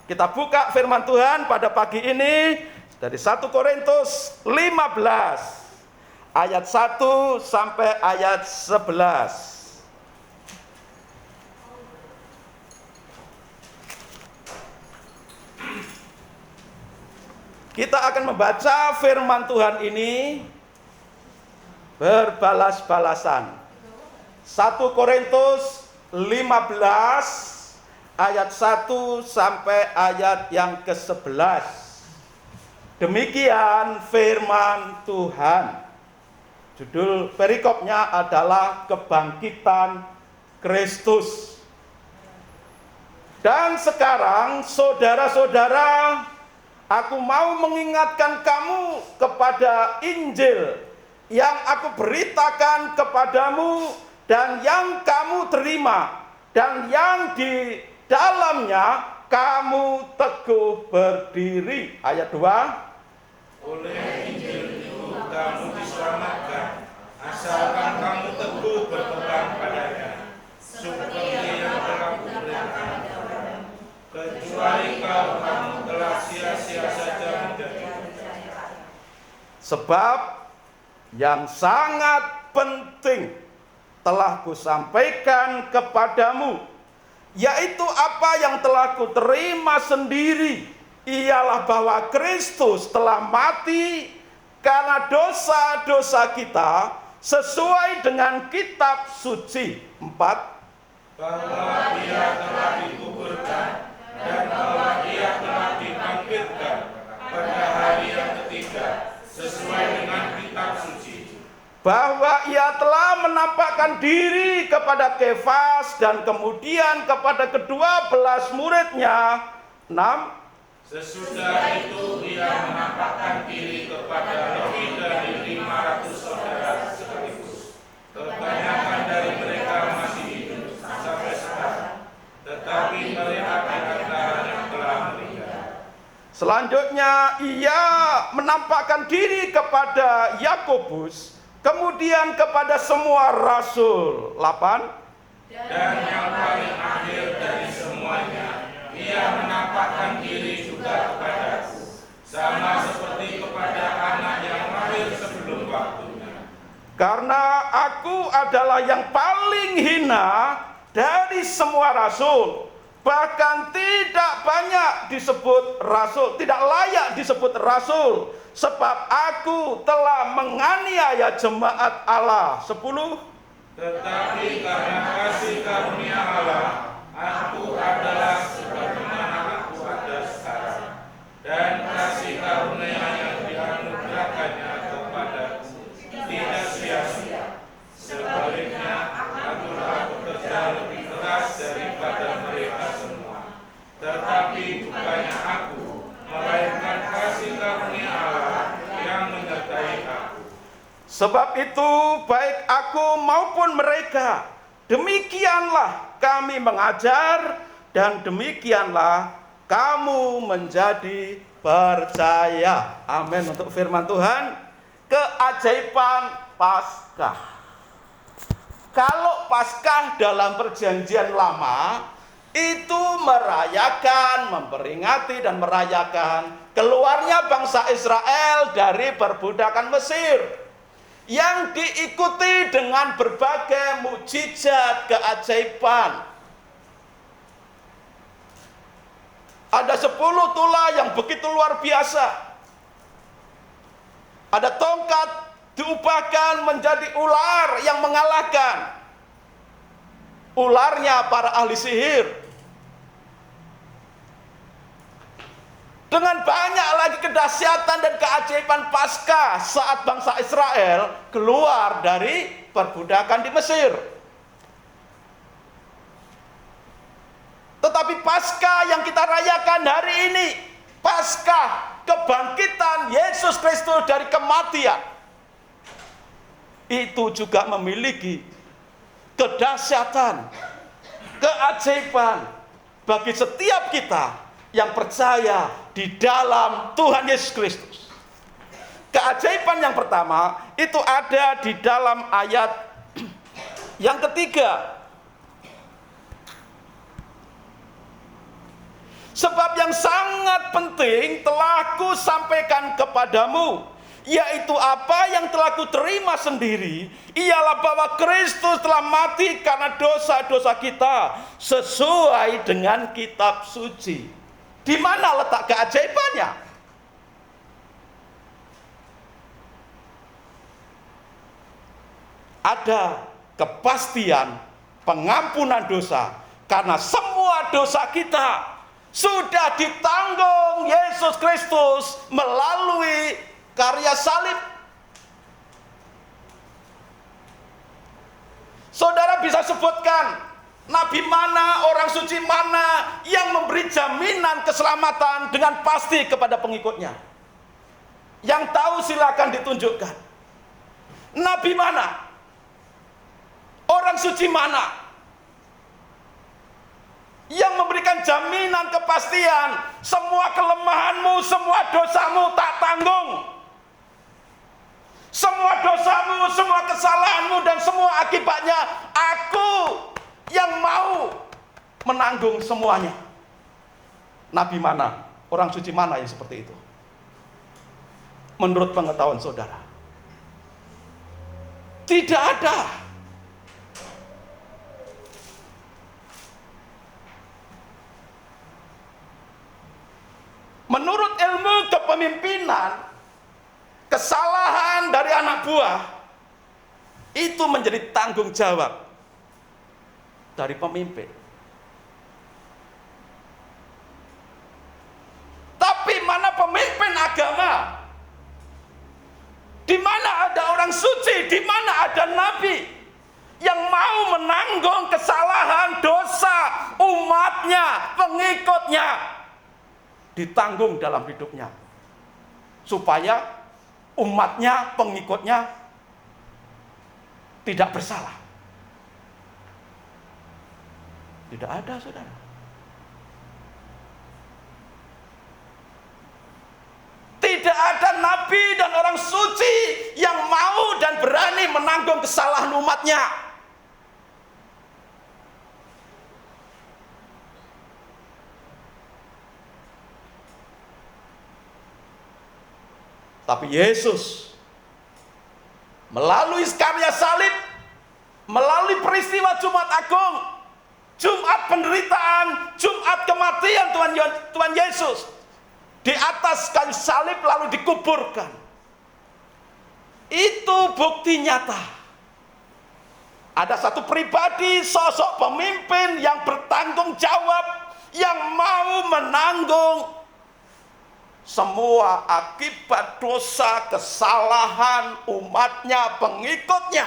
Kita buka firman Tuhan pada pagi ini dari 1 Korintus 15 ayat 1 sampai ayat 11. Kita akan membaca firman Tuhan ini berbalas-balasan. 1 Korintus 15 ayat 1 sampai ayat yang ke-11. Demikian firman Tuhan. Judul perikopnya adalah kebangkitan Kristus. Dan sekarang saudara-saudara, aku mau mengingatkan kamu kepada Injil yang aku beritakan kepadamu dan yang kamu terima dan yang di dalamnya kamu teguh berdiri. Ayat 2. Oleh Injil itu kamu diselamatkan, asalkan kamu teguh berpegang padanya, seperti yang telah kuberitakan kepadamu. Kecuali kamu telah sia-sia saja menjadi percaya. Sebab yang sangat penting telah kusampaikan kepadamu, yaitu apa yang telah kuterima sendiri, ialah bahwa Kristus telah mati karena dosa-dosa kita sesuai dengan kitab suci. 4. Bahwa Ia telah dikuburkan dan bahwa Ia telah dibangkitkan pada hari yang ketiga sesuai dengan kitab suci. Bahwa Ia telah menampakkan diri kepada Kefas dan kemudian kepada ke-12 muridnya. 6. Sesudah itu Ia menampakkan diri kepada lebih dari 500 saudara sekaligus. Kebanyakan dari mereka masih hidup sampai sekarang, tetapi mereka kadang-kadang yang telah meninggal. Selanjutnya Ia menampakkan diri kepada Yakobus, kemudian kepada semua rasul. 8. Dan yang paling akhir dari semuanya, Ia menampakkan diri juga kepadaku, sama seperti kepada anak yang lahir sebelum waktunya. Karena aku adalah yang paling hina dari semua rasul, bahkan tidak banyak disebut rasul, tidak layak disebut rasul, sebab aku telah menganiaya jemaat Allah. 10. Tetapi karena kasih karunia Allah, aku adalah sebagaimana aku ada sekarang, dan kasih karunia yang dianugerahkannya kepadaku tidak sia-sia. Sebaliknya, aku telah bekerja lebih keras daripada mereka semua. Tetapi bukannya aku, melainkan kasih karunia Allah yang menyertai aku. Sebab itu baik aku maupun mereka, demikianlah kami mengajar dan demikianlah kamu menjadi percaya. Amin. Untuk firman Tuhan, keajaiban Paskah. Kalau Paskah dalam perjanjian lama itu merayakan, memperingati dan merayakan keluarnya bangsa Israel dari perbudakan Mesir, yang diikuti dengan berbagai mukjizat keajaiban. Ada 10 tula yang begitu luar biasa. Ada tongkat diubahkan menjadi ular yang mengalahkan ularnya para ahli sihir. Dengan banyak lagi kedahsyatan dan keajaiban Paskah saat bangsa Israel keluar dari perbudakan di Mesir. Tetapi Paskah yang kita rayakan hari ini, Paskah kebangkitan Yesus Kristus dari kematian, itu juga memiliki kedahsyatan, keajaiban bagi setiap kita yang percaya di dalam Tuhan Yesus Kristus. Keajaiban yang pertama itu ada di dalam ayat yang ketiga. Sebab yang sangat penting telah kusampaikan kepadamu, yaitu apa yang telah kuterima sendiri, ialah bahwa Kristus telah mati karena dosa-dosa kita sesuai dengan kitab suci. Di mana letak keajaibannya? Ada kepastian pengampunan dosa karena semua dosa kita sudah ditanggung Yesus Kristus melalui karya salib. Saudara bisa sebutkan nabi mana, orang suci mana yang memberi jaminan keselamatan dengan pasti kepada pengikutnya? Yang tahu silakan ditunjukkan. Nabi mana? Orang suci mana yang memberikan jaminan kepastian semua kelemahanmu, semua dosamu tak tanggung? Semua dosamu, semua kesalahanmu dan semua akibatnya aku yang mau menanggung semuanya. Nabi mana? Orang suci mana yang seperti itu? Menurut pengetahuan saudara, tidak ada. Menurut ilmu kepemimpinan, kesalahan dari anak buah itu menjadi tanggung jawab dari pemimpin. Tapi mana pemimpin agama? Di mana ada orang suci? Di mana ada nabi yang mau menanggung kesalahan dosa umatnya, pengikutnya, ditanggung dalam hidupnya, supaya umatnya, pengikutnya tidak bersalah? Tidak ada, saudara. Tidak ada nabi dan orang suci yang mau dan berani menanggung kesalahan umatnya. Tapi Yesus melalui karya salib, melalui peristiwa Jumat Agung, Jumat penderitaan, Jumat kematian Tuhan Yesus di atas kayu salib lalu dikuburkan. Itu bukti nyata. Ada satu pribadi, sosok pemimpin yang bertanggung jawab, yang mau menanggung semua akibat dosa, kesalahan umatnya, pengikutnya.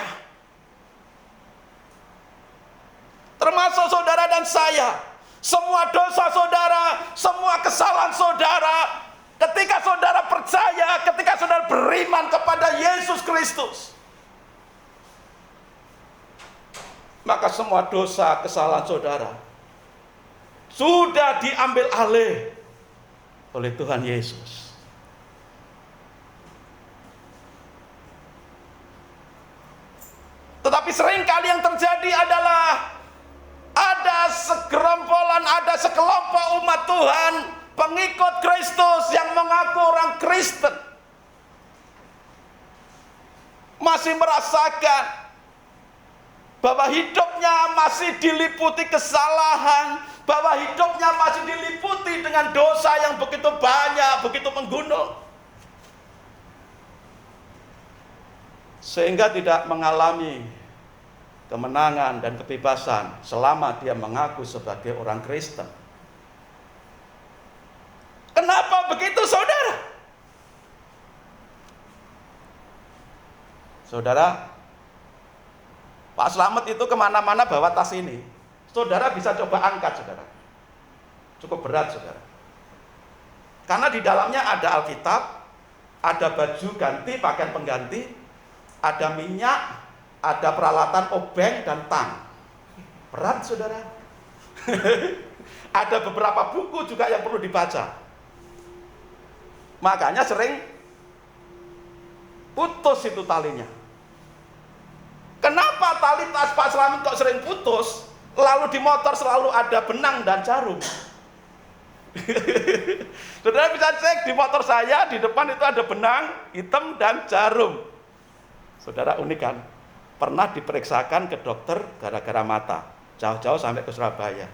Termasuk saudara dan saya. Semua dosa saudara, semua kesalahan saudara, ketika saudara percaya, ketika saudara beriman kepada Yesus Kristus, maka semua dosa, kesalahan saudara sudah diambil alih oleh Tuhan Yesus. Tetapi seringkali yang terjadi adalah ada segerombolan, ada sekelompok umat Tuhan, pengikut Kristus yang mengaku orang Kristen, masih merasakan bahwa hidupnya masih diliputi kesalahan, bahwa hidupnya masih diliputi dengan dosa yang begitu banyak, begitu menggunung, sehingga tidak mengalami kemenangan dan kebebasan selama dia mengaku sebagai orang Kristen. Kenapa begitu, saudara? Saudara, Pak Slamet itu kemana-mana bawa tas ini. Saudara bisa coba angkat, saudara. Cukup berat, saudara. Karena di dalamnya ada Alkitab, ada baju ganti, pakaian pengganti, ada minyak, ada peralatan obeng dan tang. Berat, saudara. Ada beberapa buku juga yang perlu dibaca. Makanya sering putus itu talinya. Kenapa tali tas Pak Slamet kok sering putus? Lalu di motor selalu ada benang dan jarum. Saudara bisa cek di motor saya, di depan itu ada benang hitam dan jarum. Saudara unik kan? Pernah diperiksakan ke dokter gara-gara mata, jauh-jauh sampai ke Surabaya.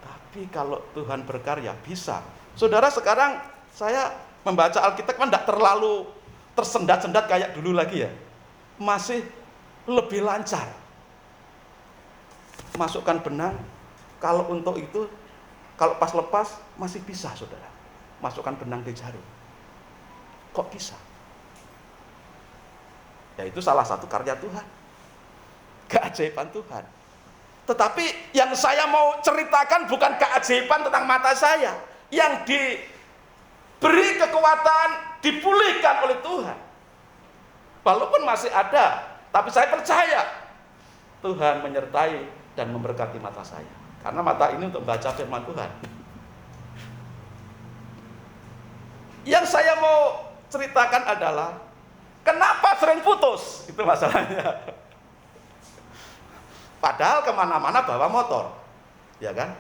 Tapi kalau Tuhan berkarya bisa. Saudara, sekarang saya membaca Alkitab kan tidak terlalu tersendat-sendat kayak dulu lagi ya. Masih lebih lancar. Masukkan benang, kalau untuk itu, kalau pas lepas masih bisa, saudara. Masukkan benang di jarum. Kok bisa? Ya itu salah satu karya Tuhan. Keajaiban Tuhan. Tetapi yang saya mau ceritakan bukan keajaiban tentang mata saya. Yang diberi kekuatan, dipulihkan oleh Tuhan. Walaupun masih ada, tapi saya percaya Tuhan menyertai dan memberkati mata saya. Karena mata ini untuk membaca firman Tuhan. Yang saya mau ceritakan adalah kenapa sering putus? Itu masalahnya. Padahal kemana-mana bawa motor, ya kan?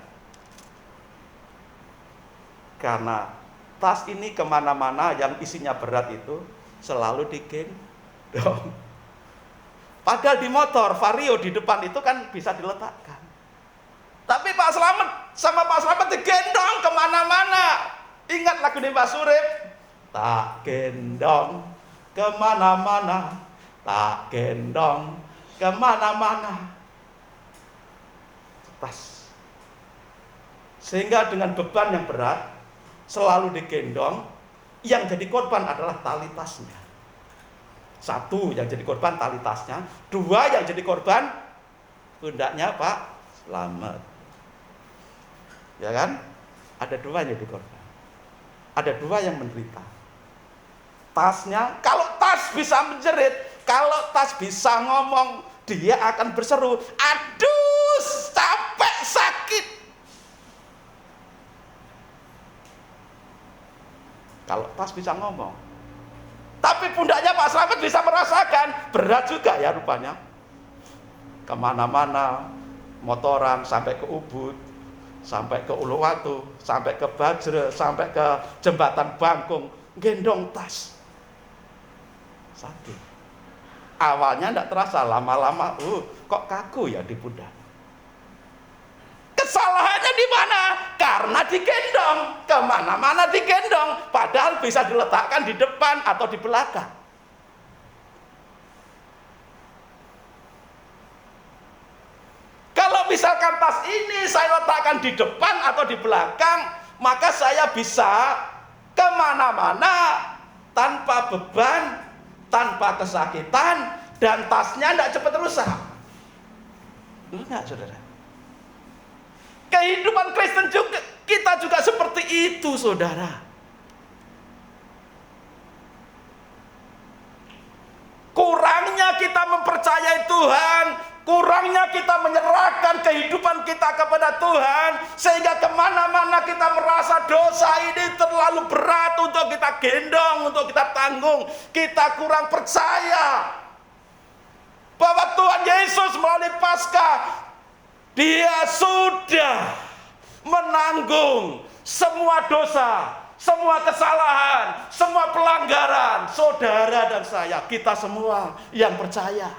Karena tas ini kemana-mana yang isinya berat itu selalu digendong. Padahal di motor Vario di depan itu kan bisa diletakkan. Tapi Pak Slamet sama Pak Slamet digendong kemana-mana. Ingat lagu ini Pak Surip? Tak gendong kemana-mana, tak gendong kemana-mana. Tas. Sehingga dengan beban yang berat selalu digendong, yang jadi korban adalah tali tasnya. Satu yang jadi korban tali tasnya, dua yang jadi korban pundaknya Pak Slamet. Ya kan? Ada dua yang jadi korban. Ada dua yang menderita. Tasnya, kalau tas bisa menjerit, kalau tas bisa ngomong, dia akan berseru, aduh capek sakit. Kalau tas bisa ngomong. Tapi pundaknya Pak Slamet bisa merasakan, berat juga ya rupanya. Kemana-mana, motoran sampai ke Ubud, sampai ke Uluwatu, sampai ke Bajre, sampai ke jembatan Bangkung, gendong tas. Sakit. Awalnya tidak terasa, lama-lama, kok kaku ya di pundak. Kesalahannya di mana? Karena digendong, kemana-mana digendong, padahal bisa diletakkan di depan atau di belakang. Kalau misalkan tas ini saya letakkan di depan atau di belakang, maka saya bisa kemana-mana tanpa beban, tanpa kesakitan, dan tasnya tidak cepat rusak. Enggak, saudara. Kehidupan Kristen juga, kita juga seperti itu, saudara. Kurangnya kita mempercayai Tuhan, kurangnya kita menyerahkan kehidupan kita kepada Tuhan, sehingga kemana-mana kita merasa dosa ini terlalu berat untuk kita gendong, untuk kita tanggung. Kita kurang percaya bahwa Tuhan Yesus melalui Paskah, Dia sudah menanggung semua dosa, semua kesalahan, semua pelanggaran saudara dan saya, kita semua yang percaya.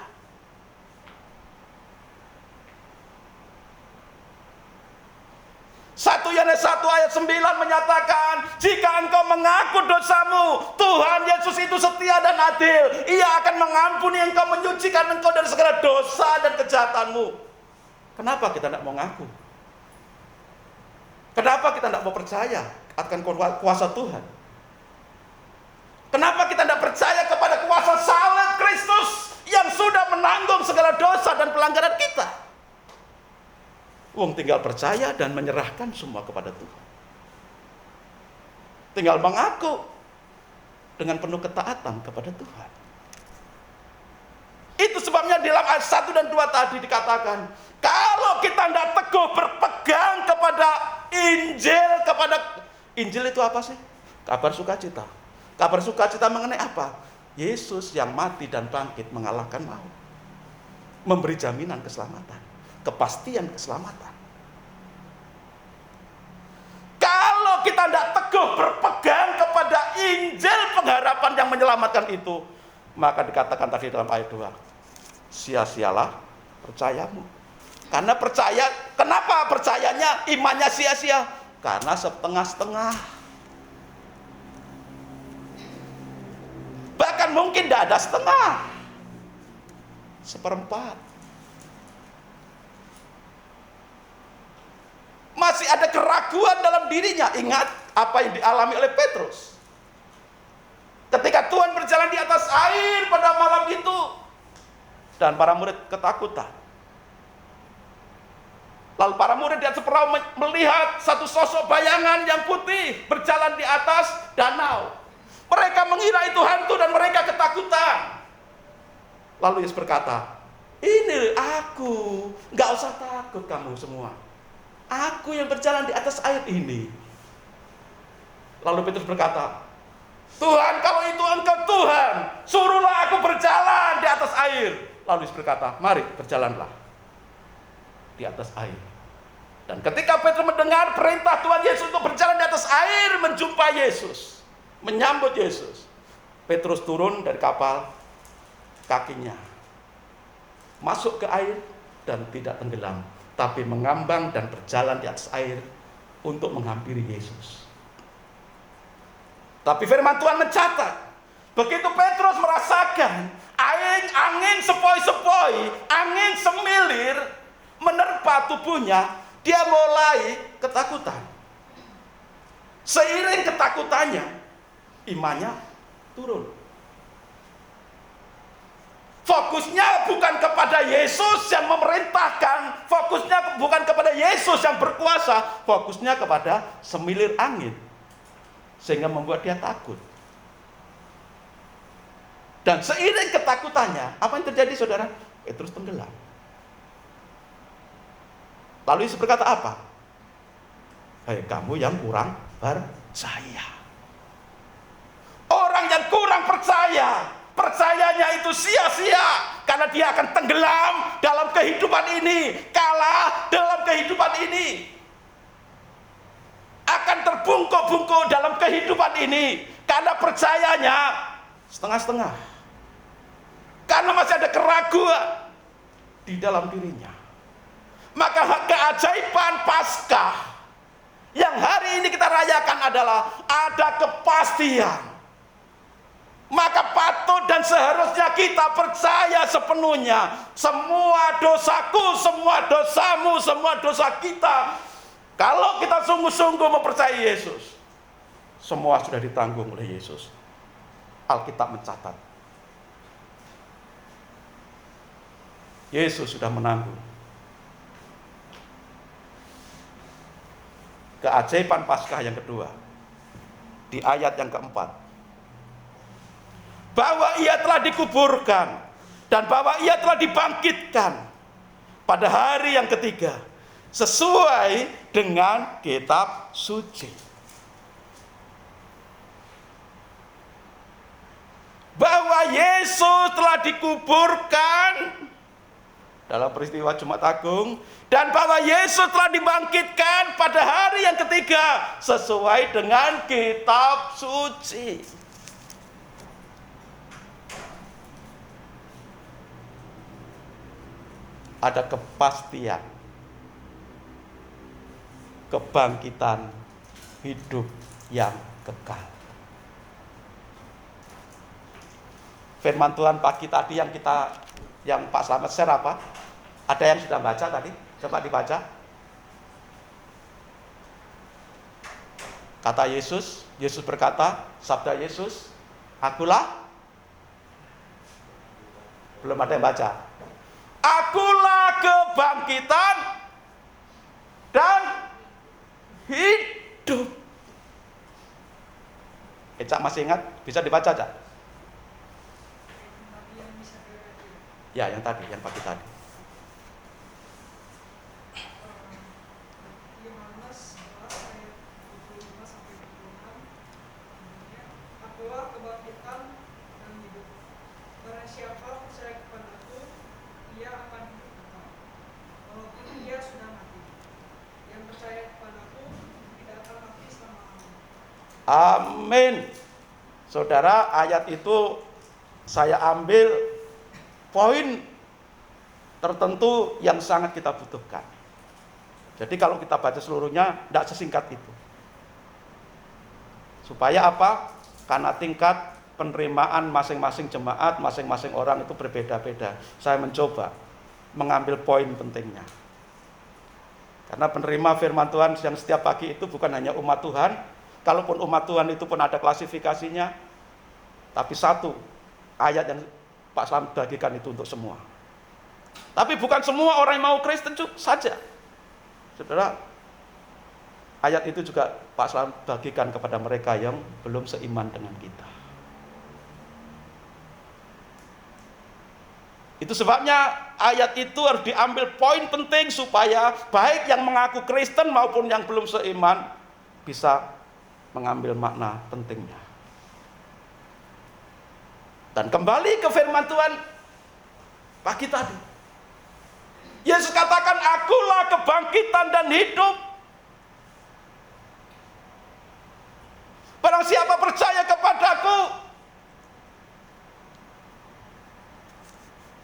1 Yohanes 1 ayat 9 menyatakan, jika engkau mengaku dosamu, Tuhan Yesus itu setia dan adil. Ia akan mengampuni engkau, menyucikan engkau dari segala dosa dan kejahatanmu. Kenapa kita tidak mau ngaku? Kenapa kita tidak mau percaya akan kuasa Tuhan? Kenapa kita tidak percaya kepada kuasa salib Kristus yang sudah menanggung segala dosa dan pelanggaran kita? Wong tinggal percaya dan menyerahkan semua kepada Tuhan. Tinggal mengaku dengan penuh ketaatan kepada Tuhan. Itu sebabnya di dalam ayat 1 dan 2 tadi dikatakan, kalau kita tidak teguh berpegang kepada Injil, Injil itu apa sih? Kabar sukacita. Kabar sukacita mengenai apa? Yesus yang mati dan bangkit mengalahkan maut. Memberi jaminan keselamatan, kepastian keselamatan. Injil pengharapan yang menyelamatkan itu, maka dikatakan tadi dalam ayat 2, sia-sialah percayamu. Karena percaya, kenapa percayanya, imannya sia-sia? Karena setengah-setengah. Bahkan mungkin tidak ada setengah, seperempat. Masih ada keraguan dalam dirinya. Ingat apa yang dialami oleh Petrus ketika Tuhan berjalan di atas air pada malam itu, dan para murid ketakutan. Lalu para murid di atas perahu melihat satu sosok bayangan yang putih berjalan di atas danau. Mereka mengira itu hantu dan mereka ketakutan. Lalu Yesus berkata, ini aku, gak usah takut kamu semua. Aku yang berjalan di atas air ini. Lalu Petrus berkata, Tuhan, kalau itu Engkau Tuhan, suruhlah aku berjalan di atas air. Lalu Yesus berkata, mari berjalanlah di atas air. Dan ketika Petrus mendengar perintah Tuhan Yesus untuk berjalan di atas air, menjumpai Yesus, menyambut Yesus, Petrus turun dari kapal, kakinya masuk ke air dan tidak tenggelam, tapi mengambang dan berjalan di atas air untuk menghampiri Yesus. Tapi firman Tuhan mencatat, begitu Petrus merasakan angin sepoi-sepoi, angin semilir menerpa tubuhnya, dia mulai ketakutan. Seiring ketakutannya, imannya turun. Fokusnya bukan kepada Yesus yang memerintahkan, fokusnya bukan kepada Yesus yang berkuasa, fokusnya kepada semilir angin, sehingga membuat dia takut. Dan seiring ketakutannya, apa yang terjadi saudara? Petrus tenggelam. Lalu Yesus berkata apa? Hei kamu yang kurang percaya. Orang yang kurang percaya, percayanya itu sia-sia, karena dia akan tenggelam dalam kehidupan ini, kalah dalam kehidupan ini, akan terbungkuk-bungkuk dalam kehidupan ini, karena percayanya setengah-setengah, karena masih ada keraguan di dalam dirinya. Maka keajaiban Paskah yang hari ini kita rayakan adalah ada kepastian. Maka patut dan seharusnya kita percaya sepenuhnya, semua dosaku, semua dosamu, semua dosa kita, kalau kita sungguh-sungguh mempercayai Yesus, semua sudah ditanggung oleh Yesus. Alkitab mencatat, Yesus sudah menanggung. Keajaiban Paskah yang kedua, di ayat yang keempat, bahwa ia telah dikuburkan dan bahwa ia telah dibangkitkan pada hari yang ketiga sesuai dengan kitab suci. Bahwa Yesus telah dikuburkan dalam peristiwa Jumat Agung, dan bahwa Yesus telah dibangkitkan pada hari yang ketiga sesuai dengan kitab suci. Ada kepastian kebangkitan hidup yang kekal. Firman Tuhan pagi tadi yang Pak Slamet share apa? Ada yang sudah baca tadi? Coba dibaca. Kata Yesus berkata, sabda Yesus, akulah. Belum ada yang baca. Akulah kebangkitan dan hidup. Cak masih ingat? Bisa dibaca, Cak? Ya, yang tadi, yang pagi tadi. Akulah kebangkitan dan hidup. Barang siapa percaya kepadaku, ia akan hidup kekal, walaupun ia sudah mati. Yang percaya kepadaku tidak akan mati selama-lamanya. Amin. Saudara, ayat itu saya ambil poin tertentu yang sangat kita butuhkan. Jadi kalau kita baca seluruhnya, tidak sesingkat itu. Supaya apa? Karena tingkat penerimaan masing-masing jemaat, masing-masing orang itu berbeda-beda. Saya mencoba mengambil poin pentingnya. Karena penerima firman Tuhan yang setiap pagi itu bukan hanya umat Tuhan. Kalaupun umat Tuhan itu pun ada klasifikasinya. Tapi satu ayat yang Pak Selamat bagikan itu untuk semua. Tapi bukan semua orang yang mau Kristen saja. Saudara, ayat itu juga Pak Selamat bagikan kepada mereka yang belum seiman dengan kita. Itu sebabnya ayat itu harus diambil poin penting supaya baik yang mengaku Kristen maupun yang belum seiman bisa mengambil makna pentingnya. Dan kembali ke firman Tuhan pagi tadi. Yesus katakan, akulah kebangkitan dan hidup. Barang siapa percaya kepadaku,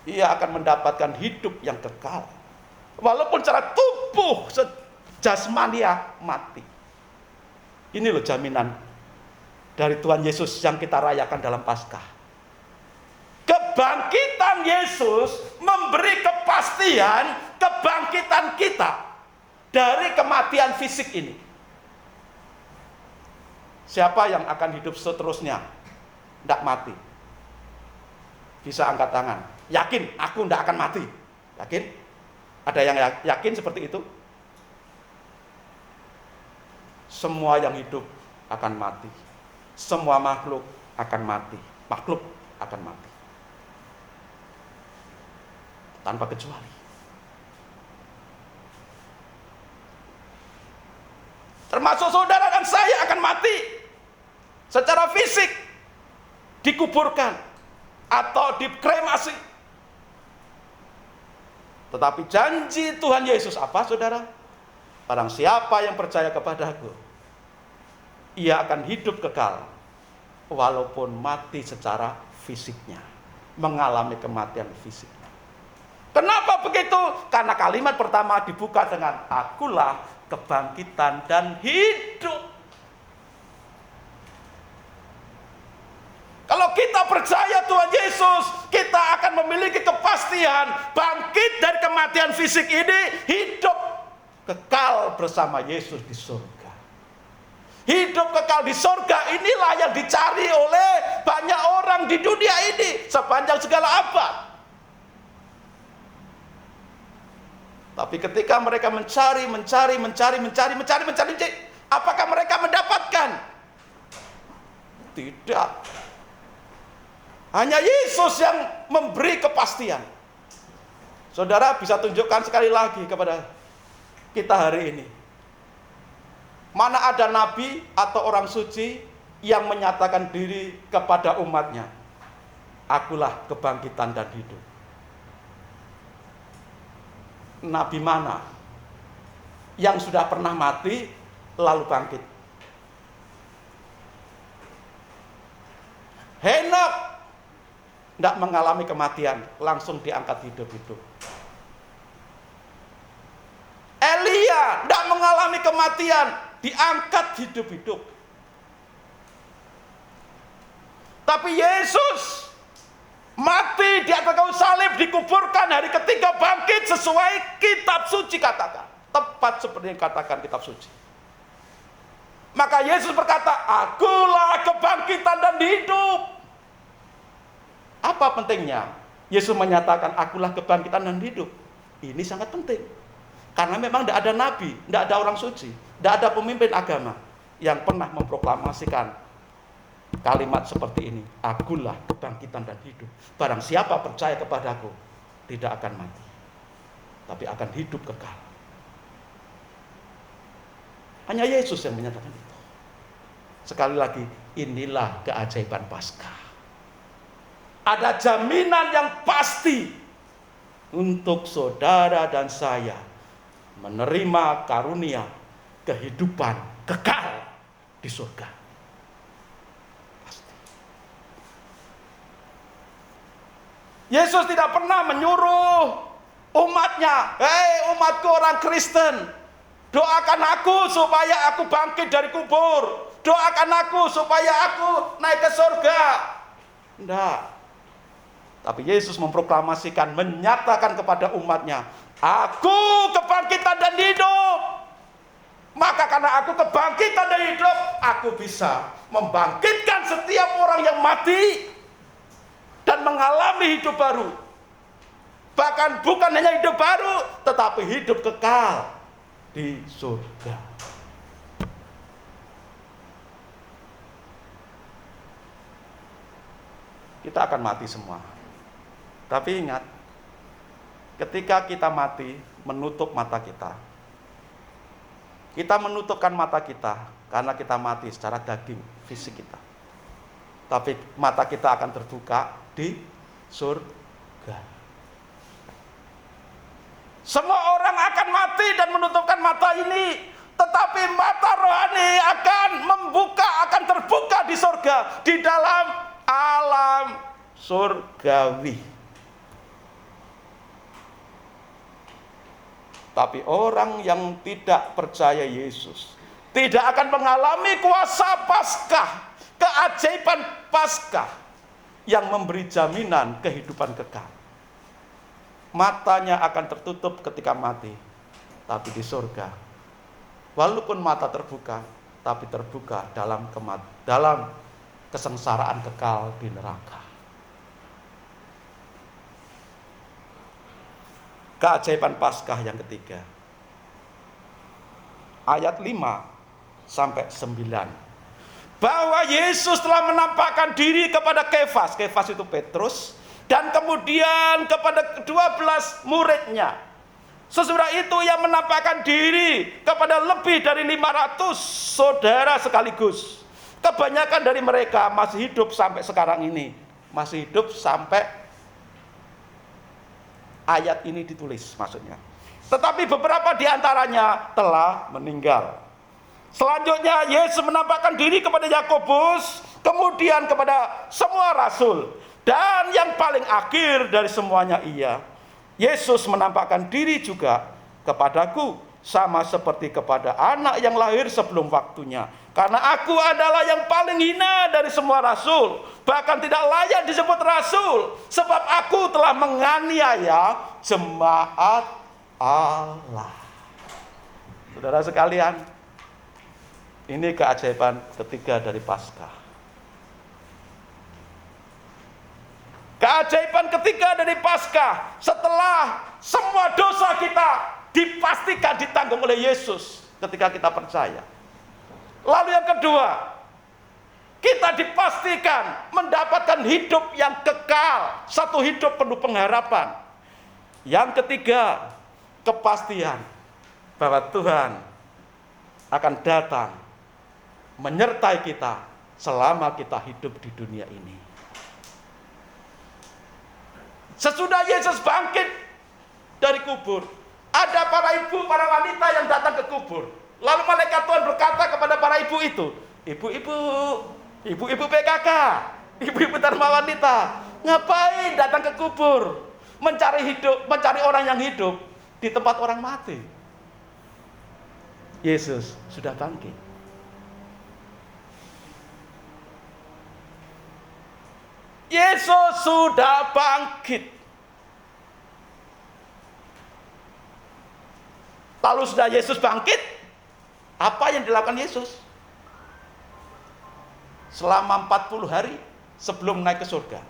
ia akan mendapatkan hidup yang kekal. Walaupun secara tubuh jasmania mati. Ini loh jaminan dari Tuhan Yesus yang kita rayakan dalam Paskah. Kebangkitan Yesus memberi kepastian kebangkitan kita dari kematian fisik ini. Siapa yang akan hidup seterusnya? Tidak mati. Bisa angkat tangan. Yakin aku tidak akan mati? Yakin? Ada yang yakin seperti itu? Semua yang hidup akan mati. Semua makhluk akan mati. Makhluk akan mati. Tanpa kecuali. Termasuk saudara dan saya akan mati. Secara fisik. Dikuburkan. Atau dikremasi. Tetapi janji Tuhan Yesus apa, saudara? Barang siapa yang percaya kepadaku, ia akan hidup kekal, walaupun mati secara fisiknya, mengalami kematian fisiknya. Kenapa begitu? Karena kalimat pertama dibuka dengan akulah kebangkitan dan hidup. Kalau kita percaya Tuhan Yesus, kita akan memiliki kepastian bangkit dari kematian fisik ini, hidup kekal bersama Yesus di surga. Hidup kekal di surga inilah yang dicari oleh banyak orang di dunia ini sepanjang segala abad. Tapi ketika mereka mencari, apakah mereka mendapatkan? Tidak. Hanya Yesus yang memberi kepastian. Saudara bisa tunjukkan sekali lagi kepada kita hari ini. Mana ada nabi atau orang suci yang menyatakan diri kepada umatnya, akulah kebangkitan dan hidup. Nabi mana yang sudah pernah mati lalu bangkit? Henok tidak mengalami kematian, langsung diangkat hidup-hidup. Elia tidak mengalami kematian, diangkat hidup-hidup. Tapi Yesus mati di atas kayu salib, dikuburkan, hari ketiga bangkit sesuai kitab suci katakan. Tepat seperti yang katakan kitab suci. Maka Yesus berkata, akulah kebangkitan dan hidup. Apa pentingnya? Yesus menyatakan akulah kebangkitan dan hidup. Ini sangat penting. Karena memang tidak ada nabi, tidak ada orang suci, tidak ada pemimpin agama yang pernah memproklamasikan kalimat seperti ini. Akulah kebangkitan dan hidup. Barang siapa percaya kepadaku, tidak akan mati, tapi akan hidup kekal. Hanya Yesus yang menyatakan itu. Sekali lagi, inilah keajaiban Paskah. Ada jaminan yang pasti untuk saudara dan saya menerima karunia kehidupan kekal di surga. Pasti. Yesus tidak pernah menyuruh umatnya, hei umatku orang Kristen, doakan aku supaya aku bangkit dari kubur, doakan aku supaya aku naik ke surga. Tidak. Tapi Yesus memproklamasikan, menyatakan kepada umatnya, aku kebangkitan dan hidup. Maka karena aku kebangkitan dan hidup, aku bisa membangkitkan setiap orang yang mati dan mengalami hidup baru. Bahkan bukan hanya hidup baru, tetapi hidup kekal di surga. Kita akan mati semua. Tapi ingat, ketika kita mati, menutup mata kita. Kita menutupkan mata kita karena kita mati secara daging, fisik kita. Tapi mata kita akan terbuka di surga. Semua orang akan mati dan menutupkan mata ini, tetapi mata rohani akan akan terbuka di surga, di dalam alam surgawi. Tapi orang yang tidak percaya Yesus tidak akan mengalami kuasa Paskah, keajaiban Paskah yang memberi jaminan kehidupan kekal. Matanya akan tertutup ketika mati, tapi di surga, walaupun mata terbuka, tapi terbuka dalam kesengsaraan kekal di neraka. Keajaiban Paskah yang ketiga, ayat 5 sampai 9, bahwa Yesus telah menampakkan diri kepada Kefas itu Petrus, dan kemudian kepada 12 muridnya. Sesudah itu ia menampakkan diri kepada lebih dari 500 saudara sekaligus. Kebanyakan dari mereka masih hidup sampai sekarang ini, masih hidup sampai ayat ini ditulis maksudnya. Tetapi beberapa di antaranya telah meninggal. Selanjutnya Yesus menampakkan diri kepada Yakobus, kemudian kepada semua rasul, dan yang paling akhir dari semuanya Yesus menampakkan diri juga kepadaku, sama seperti kepada anak yang lahir sebelum waktunya. Karena aku adalah yang paling hina dari semua rasul, bahkan tidak layak disebut rasul, sebab aku telah menganiaya jemaat Allah. Saudara sekalian, ini keajaiban ketiga dari Paskah. Keajaiban ketiga dari Paskah, setelah semua dosa kita dipastikan ditanggung oleh Yesus ketika kita percaya. Lalu yang kedua, kita dipastikan mendapatkan hidup yang kekal, satu hidup penuh pengharapan. Yang ketiga, kepastian bahwa Tuhan akan datang menyertai kita selama kita hidup di dunia ini. Sesudah Yesus bangkit dari kubur, ada para ibu, para wanita yang datang ke kubur. Lalu malaikat Tuhan berkata kepada para ibu itu, ibu-ibu PKK, ibu-ibu Dharma Wanita, ngapain datang ke kubur, mencari orang yang hidup di tempat orang mati? Yesus sudah bangkit. Yesus sudah bangkit. Lalu sudah Yesus bangkit, apa yang dilakukan Yesus? Selama 40 hari sebelum naik ke surga,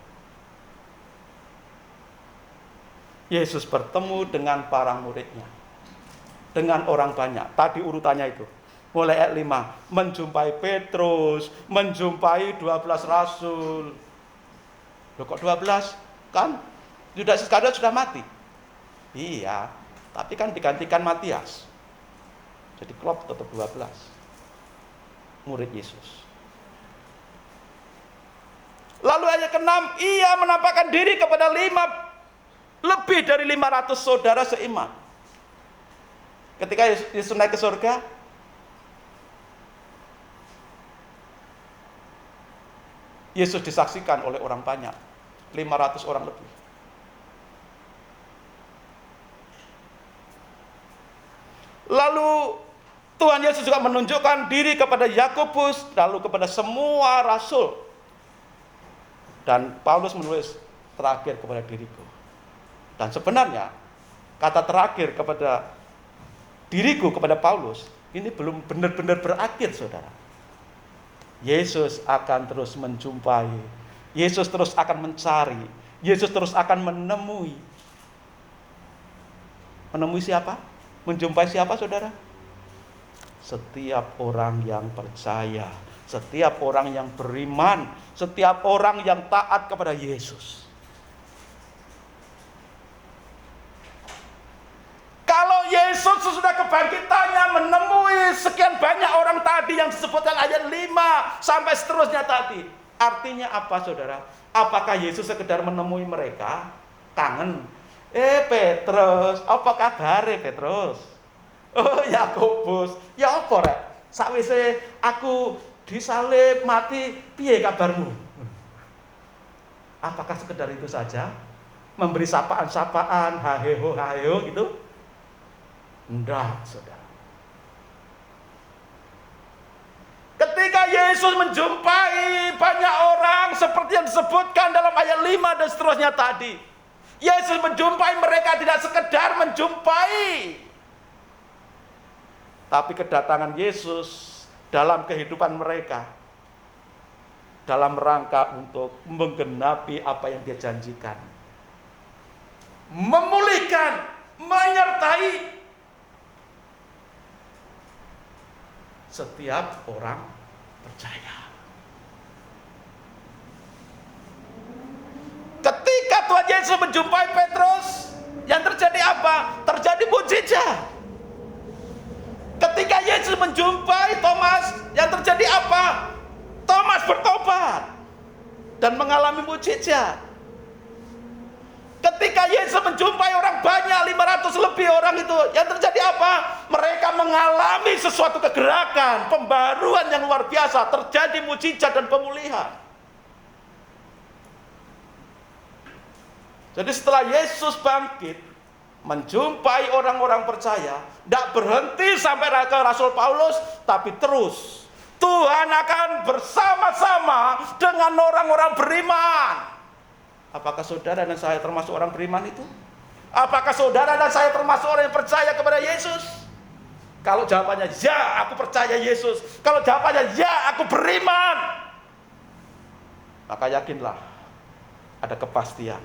Yesus bertemu dengan para muridnya, dengan orang banyak. Tadi urutannya itu, mulai ayat 5, menjumpai Petrus, menjumpai 12 rasul. Loh kok 12? Kan Yudas Iskariot sudah mati. Iya, tapi kan digantikan Matias. Jadi klop tetap 12 murid Yesus. Lalu ayat ke-6, ia menampakkan diri kepada lebih dari 500 saudara seiman. Ketika Yesus naik ke surga, Yesus disaksikan oleh orang banyak, 500 orang lebih. Lalu Tuhan Yesus juga menunjukkan diri kepada Yakobus, lalu kepada semua rasul. Dan Paulus menulis terakhir kepada diriku. Dan sebenarnya kata terakhir kepada diriku, kepada Paulus, ini belum benar-benar berakhir, saudara. Yesus akan terus menjumpai, Yesus terus akan mencari, Yesus terus akan menemui. Menemui siapa? Menjumpai siapa, saudara? Setiap orang yang percaya, setiap orang yang beriman, setiap orang yang taat kepada Yesus. Kalau Yesus sesudah kebangkitannya menemui sekian banyak orang tadi yang disebutkan ayat 5 sampai seterusnya tadi, artinya apa, saudara? Apakah Yesus sekedar menemui mereka? Kangen. Petrus, apa kabar Petrus? Oh, Yakobus, ya apa rek? Sakwise aku disalib mati, piye kabarmu? Apakah sekedar itu saja? Memberi sapaan-sapaan, haheho gitu? Enggak, saudara. Ketika Yesus menjumpai banyak orang seperti yang disebutkan dalam ayat 5 dan seterusnya tadi, Yesus menjumpai mereka tidak sekedar menjumpai, tapi kedatangan Yesus dalam kehidupan mereka dalam rangka untuk menggenapi apa yang Dia janjikan, memulihkan, menyertai setiap orang percaya. Ketika Tuhan Yesus menjumpai Petrus, yang terjadi apa? Terjadi mujizat. Ketika Yesus menjumpai Thomas, yang terjadi apa? Thomas bertobat dan mengalami mujizat. Ketika Yesus menjumpai orang banyak, 500 lebih orang itu, yang terjadi apa? Mereka mengalami sesuatu kegerakan, pembaruan yang luar biasa, terjadi mujizat dan pemulihan. Jadi setelah Yesus bangkit, menjumpai orang-orang percaya, tidak berhenti sampai ke Rasul Paulus, tapi terus Tuhan akan bersama-sama dengan orang-orang beriman. Apakah saudara dan saya termasuk orang beriman itu? Apakah saudara dan saya termasuk orang yang percaya kepada Yesus? Kalau jawabannya ya, aku percaya Yesus. Kalau jawabannya ya, aku beriman, maka yakinlah ada kepastian.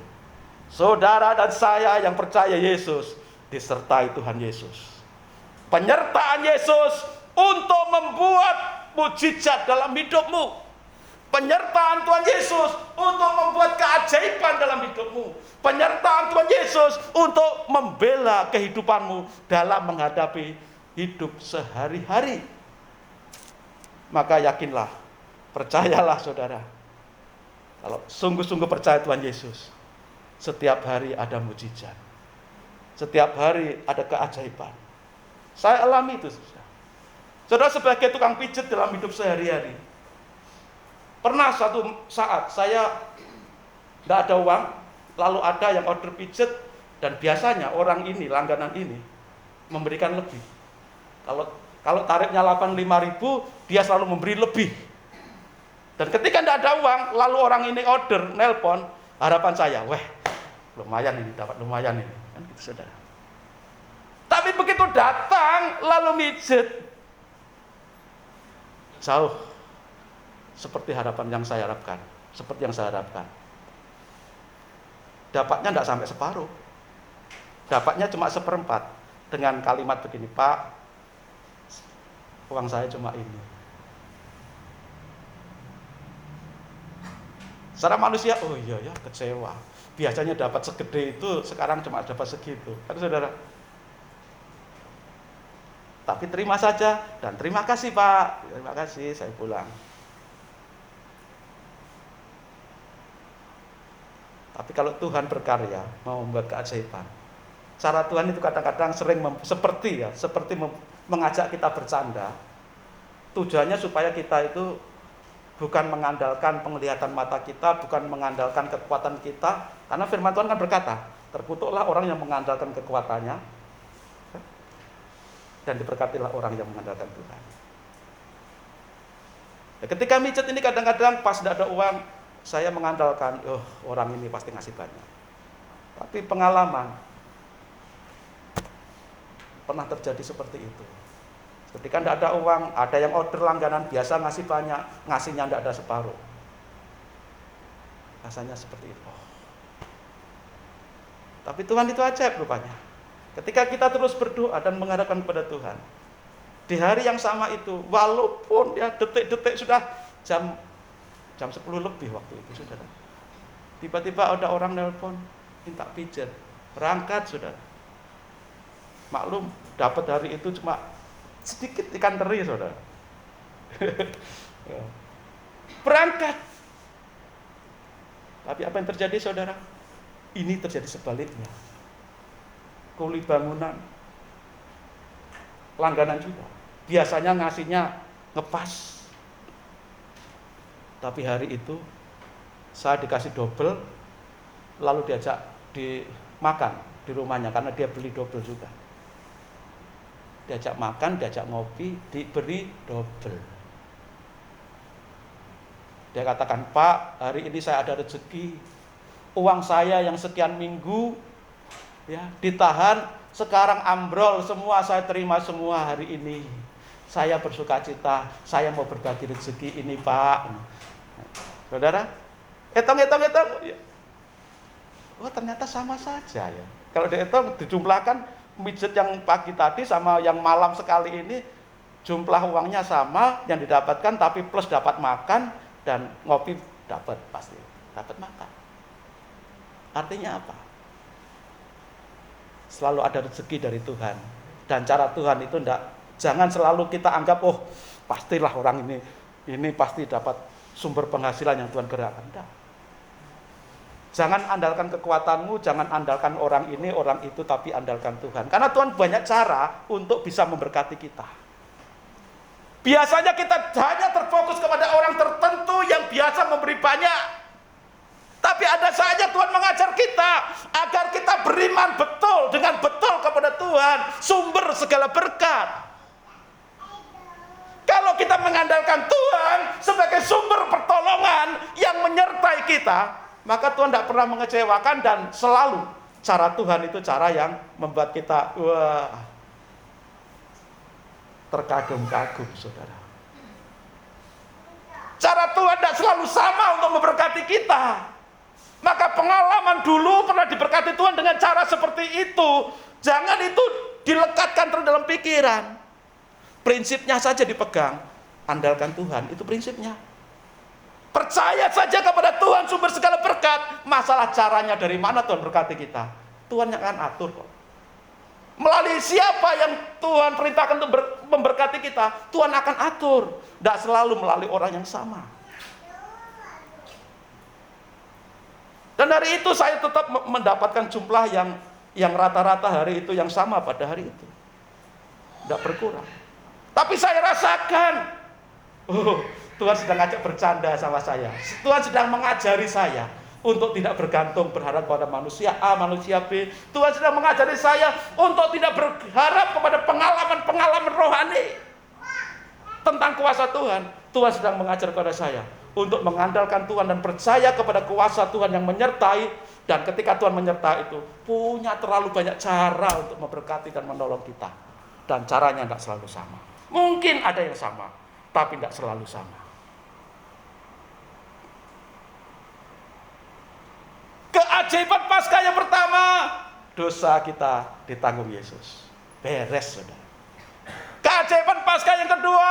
Saudara dan saya yang percaya Yesus disertai Tuhan Yesus. Penyertaan Yesus untuk membuat mujizat dalam hidupmu. Penyertaan Tuhan Yesus untuk membuat keajaiban dalam hidupmu. Penyertaan Tuhan Yesus untuk membela kehidupanmu dalam menghadapi hidup sehari-hari. Maka yakinlah, percayalah saudara. Kalau sungguh-sungguh percaya Tuhan Yesus, setiap hari ada mujizat. Setiap hari ada keajaiban. Saya alami itu, saudara. Saudara, sebagai tukang pijat dalam hidup sehari-hari, pernah suatu saat saya tidak ada uang, lalu ada yang order pijat, dan biasanya orang ini, langganan ini, memberikan lebih. Kalau tarifnya 85.000, dia selalu memberi lebih. Dan ketika tidak ada uang, lalu orang ini order, nelpon, harapan saya, lumayan ini, dapat lumayan ini, kan gitu, saudara. Tapi begitu datang, lalu mijet, jauh seperti harapan yang saya harapkan, seperti yang saya harapkan. Dapatnya tidak sampai separuh, dapatnya cuma 1/4 dengan kalimat begini, Pak, uang saya cuma ini. Secara manusia, oh iya ya, kecewa. Biasanya dapat segede itu, sekarang cuma dapat segitu, kan saudara? Tapi terima saja, dan terima kasih Pak, terima kasih, saya pulang. Tapi kalau Tuhan berkarya, mau membuat keajaiban, cara Tuhan itu kadang-kadang sering seperti mengajak kita bercanda. Tujuannya supaya kita itu bukan mengandalkan penglihatan mata kita, bukan mengandalkan kekuatan kita, karena firman Tuhan kan berkata, terkutuklah orang yang mengandalkan kekuatannya dan diberkatilah orang yang mengandalkan Tuhan. Ya, ketika micet ini kadang-kadang pas tidak ada uang, saya mengandalkan, orang ini pasti ngasih banyak. Tapi pengalaman pernah terjadi seperti itu. Ketika tidak ada uang, ada yang order langganan biasa ngasih banyak, ngasihnya tidak ada separuh. Rasanya seperti itu. Tapi Tuhan itu ajaib rupanya. Ketika kita terus berdoa dan mengharapkan kepada Tuhan, di hari yang sama itu, walaupun ya detik-detik sudah jam 10 lebih waktu itu, saudara. Tiba-tiba ada orang nelpon, minta pijat, berangkat, saudara. Maklum, dapat hari itu cuma sedikit ikan teri, saudara. Berangkat. Tapi apa yang terjadi, saudara? Ini terjadi sebaliknya. Kuli bangunan, langganan juga. Biasanya ngasihnya ngepas. Tapi hari itu saya dikasih double, lalu diajak dimakan di rumahnya karena dia beli double juga. Diajak makan, diajak ngopi, diberi double. Dia katakan, "Pak, hari ini saya ada rezeki. Uang saya yang sekian minggu ya ditahan, sekarang ambrol semua, saya terima semua hari ini. Saya bersukacita, saya mau berbagi rezeki ini, Pak." Saudara, hitung. Ya. Oh, ternyata sama saja ya. Kalau dihitung, dijumlahkan mijet yang pagi tadi sama yang malam sekali ini, jumlah uangnya sama yang didapatkan, tapi plus dapat makan dan ngopi dapat pasti. Dapat makan. Artinya apa? Selalu ada rezeki dari Tuhan. Dan cara Tuhan itu jangan selalu kita anggap, pastilah orang ini pasti dapat sumber penghasilan yang Tuhan gerakkan. Enggak. Jangan andalkan kekuatanmu, jangan andalkan orang ini, orang itu, tapi andalkan Tuhan. Karena Tuhan banyak cara untuk bisa memberkati kita. Biasanya kita hanya terfokus kepada orang tertentu yang biasa memberi banyak. Tapi ada saatnya Tuhan mengajar kita agar kita beriman betul, dengan betul kepada Tuhan, sumber segala berkat. Kalau kita mengandalkan Tuhan sebagai sumber pertolongan yang menyertai kita, maka Tuhan tidak pernah mengecewakan, dan selalu cara Tuhan itu cara yang membuat kita terkagum-kagum, saudara. Cara Tuhan tidak selalu sama untuk memberkati kita. Maka pengalaman dulu pernah diberkati Tuhan dengan cara seperti itu. Jangan itu dilekatkan terus dalam pikiran. Prinsipnya saja dipegang. Andalkan Tuhan, itu prinsipnya. Percaya saja kepada Tuhan sumber segala berkat. Masalah caranya dari mana Tuhan berkati kita, Tuhan yang akan atur kok. Melalui siapa yang Tuhan perintahkan untuk memberkati kita, Tuhan akan atur. Tidak selalu melalui orang yang sama. Dan dari itu saya tetap mendapatkan jumlah yang rata-rata hari itu yang sama pada hari itu. Tidak berkurang. Tapi saya rasakan, Tuhan sedang ngajak bercanda sama saya. Tuhan sedang mengajari saya untuk tidak bergantung berharap pada manusia A, manusia B. Tuhan sedang mengajari saya untuk tidak berharap kepada pengalaman-pengalaman rohani tentang kuasa Tuhan. Tuhan sedang mengajar kepada saya untuk mengandalkan Tuhan dan percaya kepada kuasa Tuhan yang menyertai. Dan ketika Tuhan menyertai itu, punya terlalu banyak cara untuk memberkati dan menolong kita. Dan caranya tidak selalu sama. Mungkin ada yang sama, tapi tidak selalu sama. Keajaiban Paskah yang pertama, dosa kita ditanggung Yesus. Beres, saudara. Keajaiban Paskah yang kedua,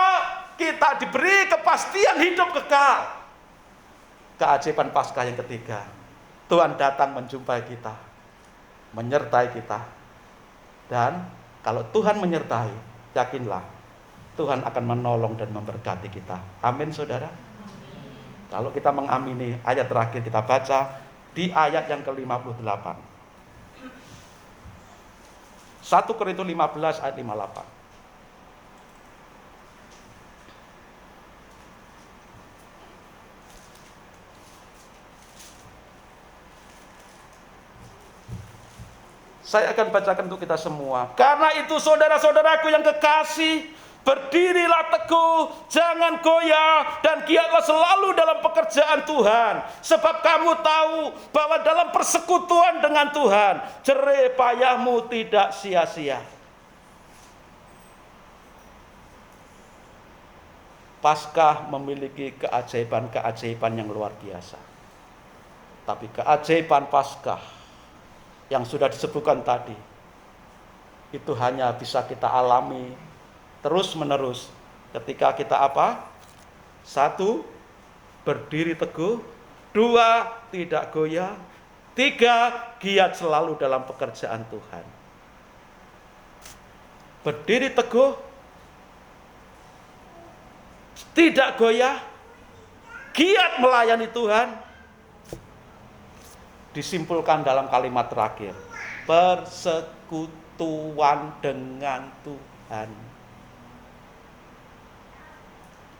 kita diberi kepastian hidup kekal. Keajaiban Paskah yang ketiga, Tuhan datang menjumpai kita, menyertai kita. Dan kalau Tuhan menyertai, yakinlah Tuhan akan menolong dan memberkati kita. Amin, saudara. Kalau kita mengamini ayat terakhir kita baca di ayat yang ke-58. 1 Korintus 15 ayat 58. Saya akan bacakan untuk kita semua. Karena itu saudara-saudaraku yang kekasih, berdirilah teguh, jangan goyah, dan giatlah selalu dalam pekerjaan Tuhan. Sebab kamu tahu bahwa dalam persekutuan dengan Tuhan, jerih payahmu tidak sia-sia. Paskah memiliki keajaiban-keajaiban yang luar biasa. Tapi keajaiban Paskah yang sudah disebutkan tadi, itu hanya bisa kita alami terus-menerus ketika kita apa? 1, berdiri teguh. 2, tidak goyah. 3, giat selalu dalam pekerjaan Tuhan. Berdiri teguh, tidak goyah, giat melayani Tuhan. Disimpulkan dalam kalimat terakhir, persekutuan dengan Tuhan.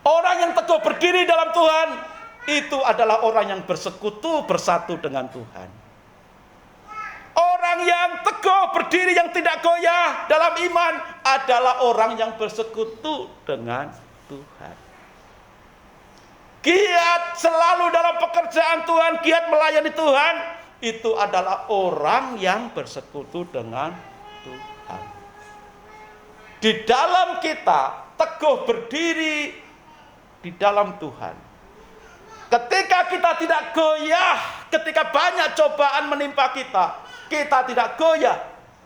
Orang yang teguh berdiri dalam Tuhan, itu adalah orang yang bersekutu bersatu dengan Tuhan. Orang yang teguh berdiri yang tidak goyah dalam iman adalah orang yang bersekutu dengan Tuhan. Giat selalu dalam pekerjaan Tuhan, giat melayani Tuhan, itu adalah orang yang bersekutu dengan Tuhan. Di dalam kita teguh berdiri di dalam Tuhan. Ketika kita tidak goyah, ketika banyak cobaan menimpa kita, kita tidak goyah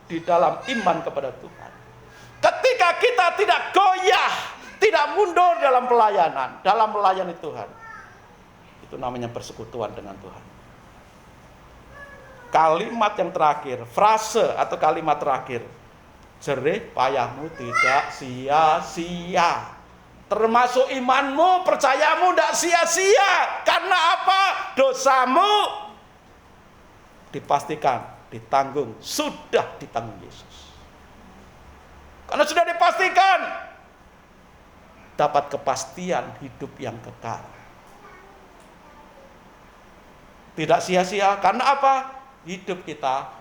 di dalam iman kepada Tuhan. Ketika kita tidak goyah, tidak mundur dalam pelayanan, dalam melayani Tuhan, itu namanya persekutuan dengan Tuhan. Kalimat yang terakhir, frase atau kalimat terakhir, jerih payahmu tidak sia-sia. Termasuk imanmu, percayamu tidak sia-sia. Karena apa? Dosamu dipastikan, ditanggung, sudah ditanggung Yesus. Karena sudah dipastikan, dapat kepastian hidup yang kekal. Tidak sia-sia, karena apa? Hidup kita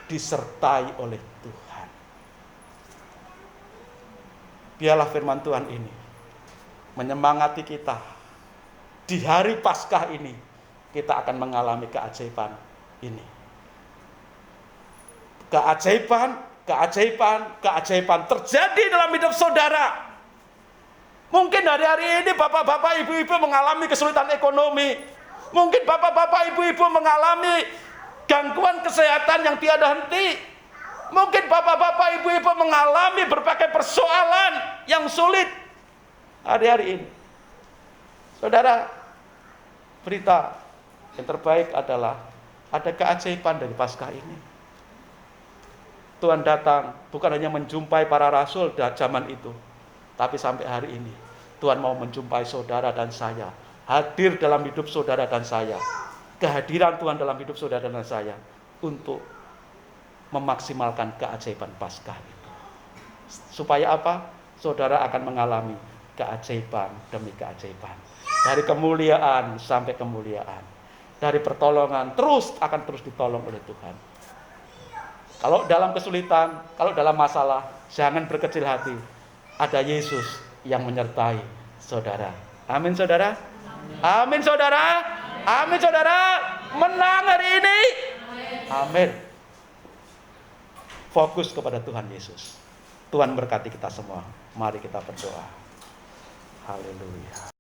disertai oleh Tuhan. Biarlah firman Tuhan ini menyemangati kita. Di hari Paskah ini, kita akan mengalami keajaiban ini. Keajaiban terjadi dalam hidup saudara. Mungkin hari-hari ini bapak-bapak, ibu-ibu mengalami kesulitan ekonomi. Mungkin bapak-bapak, ibu-ibu mengalami gangguan kesehatan yang tiada henti. Mungkin bapak-bapak, ibu-ibu mengalami berbagai persoalan yang sulit hari-hari ini. Saudara, berita yang terbaik adalah ada keajaiban dari Paskah ini. Tuhan datang bukan hanya menjumpai para rasul di zaman itu, tapi sampai hari ini Tuhan mau menjumpai saudara dan saya. Hadir dalam hidup saudara dan saya. Kehadiran Tuhan dalam hidup saudara dan saya untuk memaksimalkan keajaiban Paskah itu. Supaya apa? Saudara akan mengalami keajaiban demi keajaiban. Dari kemuliaan sampai kemuliaan. Dari pertolongan akan terus ditolong oleh Tuhan. Kalau dalam kesulitan, kalau dalam masalah, jangan berkecil hati. Ada Yesus yang menyertai saudara. Amin saudara. Amin saudara. Amin saudara. Menang hari ini. Amin. Fokus kepada Tuhan Yesus. Tuhan berkati kita semua. Mari kita berdoa. Haleluya.